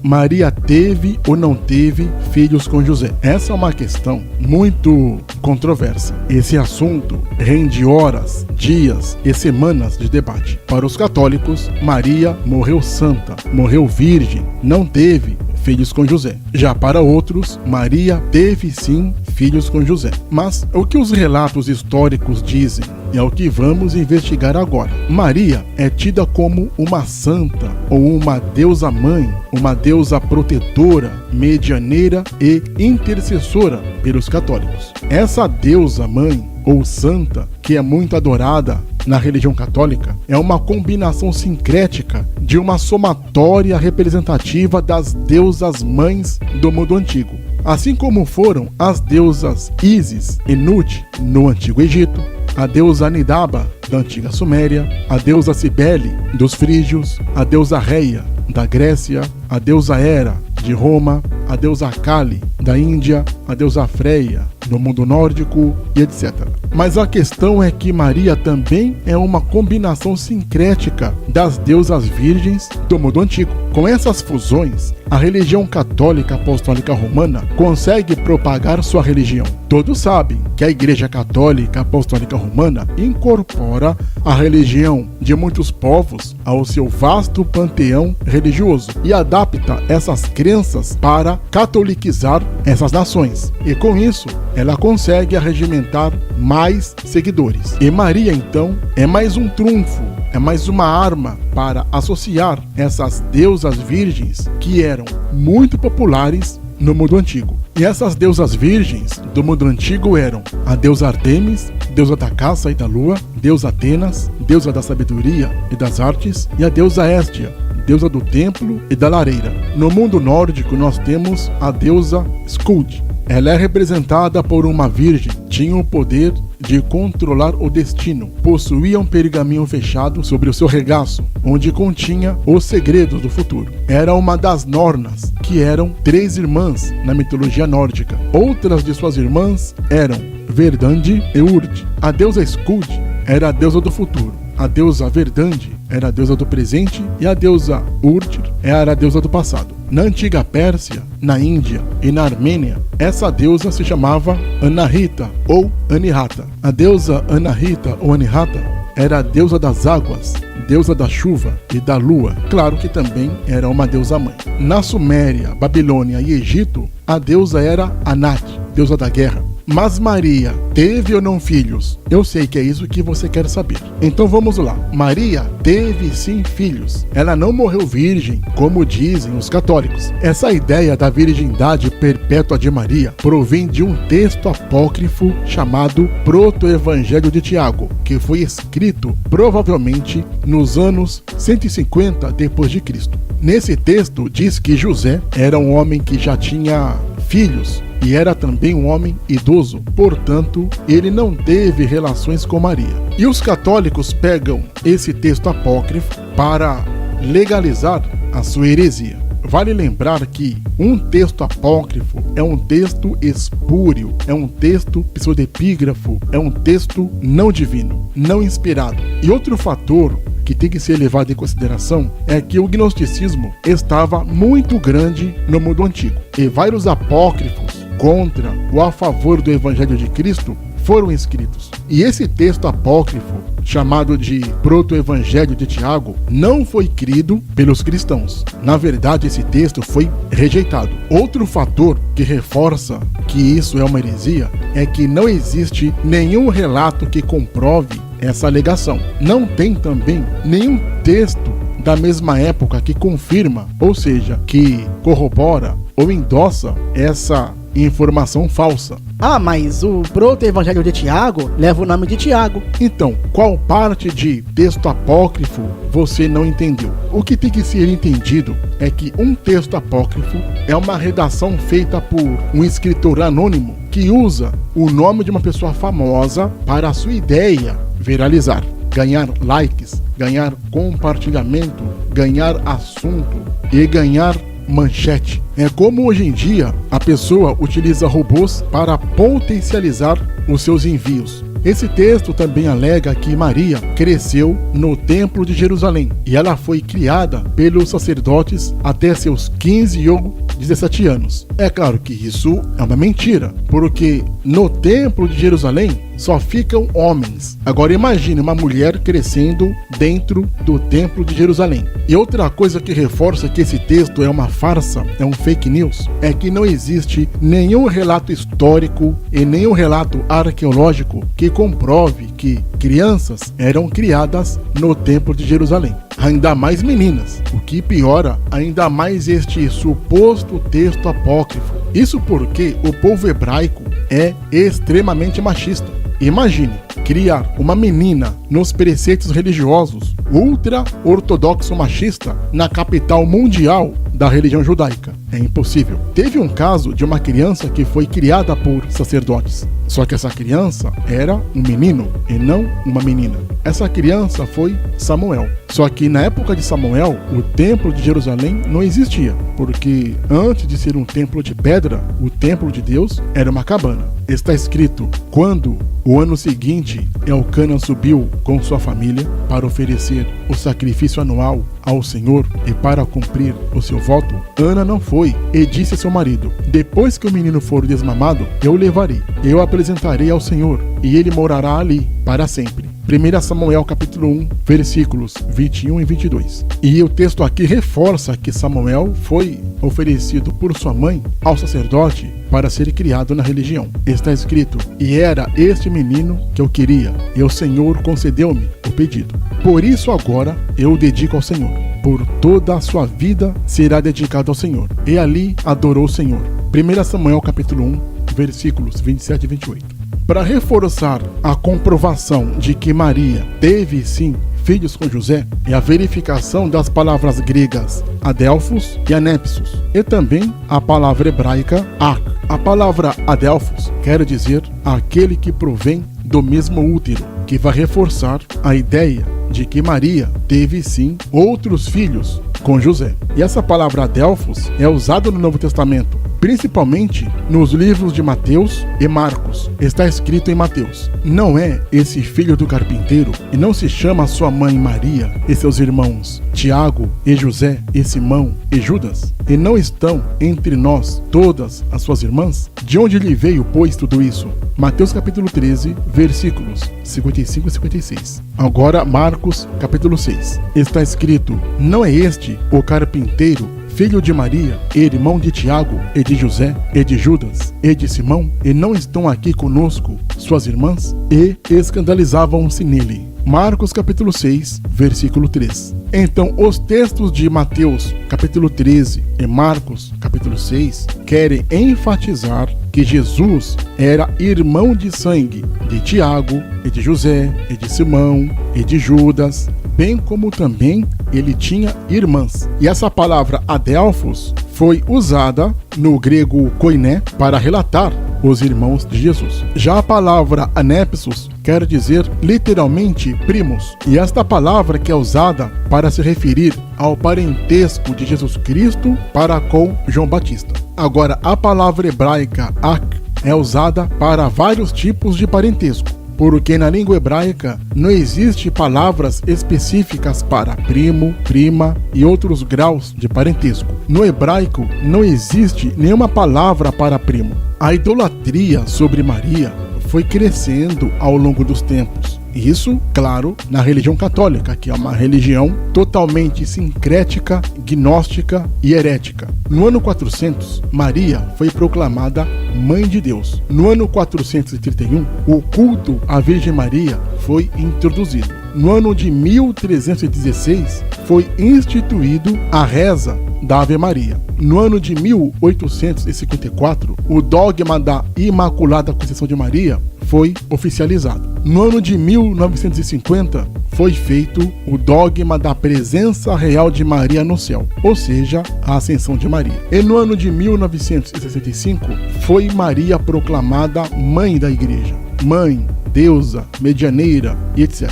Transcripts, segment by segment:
Maria teve ou não teve filhos com José? Essa é uma questão muito controversa. Esse assunto rende horas, dias e semanas de debate. Para os católicos, Maria morreu santa, morreu virgem, não teve filhos com José. Já para outros, Maria teve sim filhos com José. Mas o que os relatos históricos dizem é o que vamos investigar agora. Maria é tida como uma santa ou uma deusa mãe, uma deusa protetora, medianeira e intercessora pelos católicos. Essa deusa mãe ou santa, que é muito adorada na religião católica, é uma combinação sincrética de uma somatória representativa das deusas mães do mundo antigo, assim como foram as deusas Ísis e Nut no Antigo Egito, a deusa Anidaba da antiga Suméria, a deusa Cibele dos frígios, a deusa Reia da Grécia, a deusa Hera de Roma, a deusa Kali da Índia, a deusa Freia no mundo nórdico e etc. Mas a questão é que Maria também é uma combinação sincrética das deusas virgens do mundo antigo. Com essas fusões, a religião católica apostólica romana consegue propagar sua religião. Todos sabem que a Igreja Católica Apostólica Romana incorpora a religião de muitos povos ao seu vasto panteão religioso e adapta essas crenças para catolicizar essas nações. E com isso, ela consegue arregimentar mais seguidores. E Maria, então, é mais um trunfo, é mais uma arma para associar essas deusas virgens que eram muito populares no mundo antigo. E essas deusas virgens do mundo antigo eram a deusa Artemis, deusa da caça e da lua, deusa Atenas, deusa da sabedoria e das artes, e a deusa Hestia, deusa do templo e da lareira. No mundo nórdico nós temos a deusa Skuld. Ela é representada por uma virgem, tinha o poder de controlar o destino, possuía um pergaminho fechado sobre o seu regaço, onde continha os segredos do futuro. Era uma das Nornas, que eram 3 irmãs na mitologia nórdica. Outras de suas irmãs eram Verdandi e Urd. A deusa Skuld era a deusa do futuro. A deusa Verdandi era a deusa do presente e a deusa Urd era a deusa do passado. Na antiga Pérsia, na Índia e na Armênia, essa deusa se chamava Anahita ou Anihata. A deusa Anahita ou Anihata era a deusa das águas, deusa da chuva e da lua. Claro que também era uma deusa mãe. Na Suméria, Babilônia e Egito, a deusa era Anat, deusa da guerra. Mas Maria teve ou não filhos? Eu sei que é isso que você quer saber. Então vamos lá. Maria teve sim filhos. Ela não morreu virgem, como dizem os católicos. Essa ideia da virgindade perpétua de Maria provém de um texto apócrifo chamado Proto-Evangelho de Tiago, que foi escrito provavelmente nos anos 150 d.C. Nesse texto diz que José era um homem que já tinha filhos e era também um homem idoso, portanto, ele não teve relações com Maria. E os católicos pegam esse texto apócrifo para legalizar a sua heresia. Vale lembrar que um texto apócrifo é um texto espúrio, é um texto pseudepígrafo, é um texto não divino, não inspirado. E outro fator que tem que ser levado em consideração é que o gnosticismo estava muito grande no mundo antigo e vários apócrifos contra ou a favor do Evangelho de Cristo foram escritos. E esse texto apócrifo, chamado de Proto-Evangelho de Tiago, não foi crido pelos cristãos. Na verdade, esse texto foi rejeitado. Outro fator que reforça que isso é uma heresia é que não existe nenhum relato que comprove essa alegação. Não tem também nenhum texto da mesma época que confirma, ou seja, que corrobora ou endossa essa informação falsa. Ah, mas o Proto-Evangelho de Tiago leva o nome de Tiago. Então, qual parte de texto apócrifo você não entendeu? O que tem que ser entendido é que um texto apócrifo é uma redação feita por um escritor anônimo que usa o nome de uma pessoa famosa para a sua ideia viralizar, ganhar likes, ganhar compartilhamento, ganhar assunto e ganhar manchete. É como hoje em dia a pessoa utiliza robôs para potencializar os seus envios. Esse texto também alega que Maria cresceu no Templo de Jerusalém e ela foi criada pelos sacerdotes até seus 15 ou 17 anos. É claro que isso é uma mentira, porque no Templo de Jerusalém só ficam homens. Agora imagine uma mulher crescendo dentro do Templo de Jerusalém. E outra coisa que reforça que esse texto é uma farsa, é um fake news, é que não existe nenhum relato histórico e nenhum relato arqueológico que comprove que crianças eram criadas no Templo de Jerusalém. Ainda mais meninas, o que piora ainda mais este suposto texto apócrifo. Isso porque o povo hebraico é extremamente machista. Imagine criar uma menina nos preceitos religiosos ultra-ortodoxo machista na capital mundial da religião judaica. É impossível. Teve um caso de uma criança que foi criada por sacerdotes. Só que essa criança era um menino e não uma menina. Essa criança foi Samuel. Só que na época de Samuel, o templo de Jerusalém não existia, porque antes de ser um templo de pedra, o templo de Deus era uma cabana. Está escrito: quando o ano seguinte Elcana subiu com sua família para oferecer o sacrifício anual ao Senhor e para cumprir o seu voto, Ana não foi e disse a seu marido: depois que o menino for desmamado, eu o levarei, eu o apresentarei ao Senhor e ele morará ali para sempre. 1 Samuel capítulo 1, versículos 21 e 22. E o texto aqui reforça que Samuel foi oferecido por sua mãe ao sacerdote para ser criado na religião. Está escrito: e era este menino que eu queria, e o Senhor concedeu-me o pedido. Por isso agora eu o dedico ao Senhor. Por toda a sua vida será dedicado ao Senhor. E ali adorou o Senhor. 1 Samuel capítulo 1, versículos 27 e 28. Para reforçar a comprovação de que Maria teve sim filhos com José, é a verificação das palavras gregas Adelphos e Anepsos, e também a palavra hebraica Ak. A palavra Adelphos quer dizer aquele que provém do mesmo útero, que vai reforçar a ideia de que Maria teve sim outros filhos com José. E essa palavra Adelphos é usada no Novo Testamento, principalmente nos livros de Mateus e Marcos. Está escrito em Mateus: não é esse filho do carpinteiro, e não se chama sua mãe Maria e seus irmãos Tiago e José e Simão e Judas? E não estão entre nós todas as suas irmãs? De onde lhe veio, pois, tudo isso? Mateus capítulo 13, versículos 55 e 56. Agora Marcos capítulo 6. Está escrito: não é este o carpinteiro, filho de Maria, irmão de Tiago, e de José, e de Judas, e de Simão, e não estão aqui conosco suas irmãs? E escandalizavam-se nele. Marcos capítulo 6, versículo 3. Então, os textos de Mateus capítulo 13 e Marcos capítulo 6 querem enfatizar que Jesus era irmão de sangue de Tiago, e de José, e de Simão, e de Judas, bem como também ele tinha irmãs. E essa palavra Adelphos foi usada no grego koiné para relatar os irmãos de Jesus. Já a palavra Anepsos quer dizer literalmente primos, e esta palavra que é usada para se referir ao parentesco de Jesus Cristo para com João Batista. Agora, a palavra hebraica Ak é usada para vários tipos de parentesco, porque na língua hebraica não existe palavras específicas para primo, prima e outros graus de parentesco. No hebraico não existe nenhuma palavra para primo. A idolatria sobre Maria foi crescendo ao longo dos tempos. Isso, claro, na religião católica, que é uma religião totalmente sincrética, gnóstica e herética. No ano 400, Maria foi proclamada Mãe de Deus. No ano 431, o culto à Virgem Maria foi introduzido. No ano de 1316, foi instituído a reza da Ave Maria. No ano de 1854, o dogma da Imaculada Conceição de Maria foi oficializado. No ano de 1950, foi feito o dogma da presença real de Maria no céu, ou seja, a Ascensão de Maria. E no ano de 1965, foi Maria proclamada Mãe da Igreja, Mãe, Deusa, Medianeira e etc.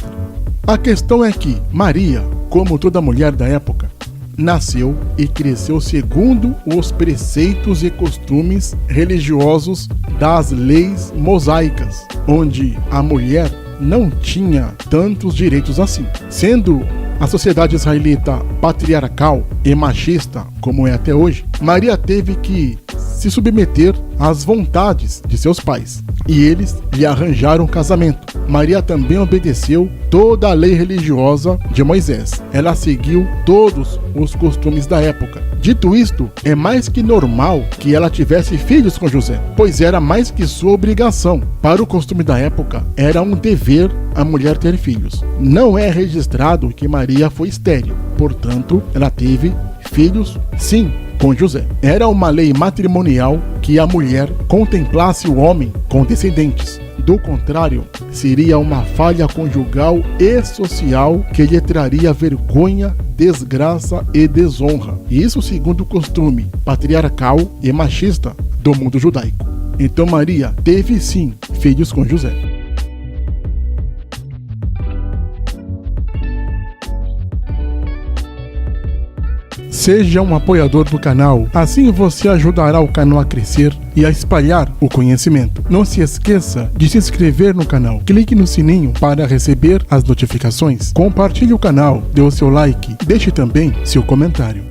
A questão é que Maria, como toda mulher da época, nasceu e cresceu segundo os preceitos e costumes religiosos das leis mosaicas, onde a mulher não tinha tantos direitos assim. Sendo a sociedade israelita patriarcal e machista, como é até hoje, Maria teve que se submeter às vontades de seus pais, e eles lhe arranjaram um casamento. Maria também obedeceu toda a lei religiosa de Moisés. Ela seguiu todos os costumes da época. Dito isto, é mais que normal que ela tivesse filhos com José, pois era mais que sua obrigação. Para o costume da época, era um dever a mulher ter filhos. Não é registrado que Maria foi estéril, portanto, ela teve filhos, sim, com José. Era uma lei matrimonial que a mulher contemplasse o homem com descendentes. Do contrário, seria uma falha conjugal e social que lhe traria vergonha, desgraça e desonra. Isso segundo o costume patriarcal e machista do mundo judaico. Então Maria teve sim filhos com José. Seja um apoiador do canal, assim você ajudará o canal a crescer e a espalhar o conhecimento. Não se esqueça de se inscrever no canal, clique no sininho para receber as notificações, compartilhe o canal, dê o seu like, deixe também seu comentário.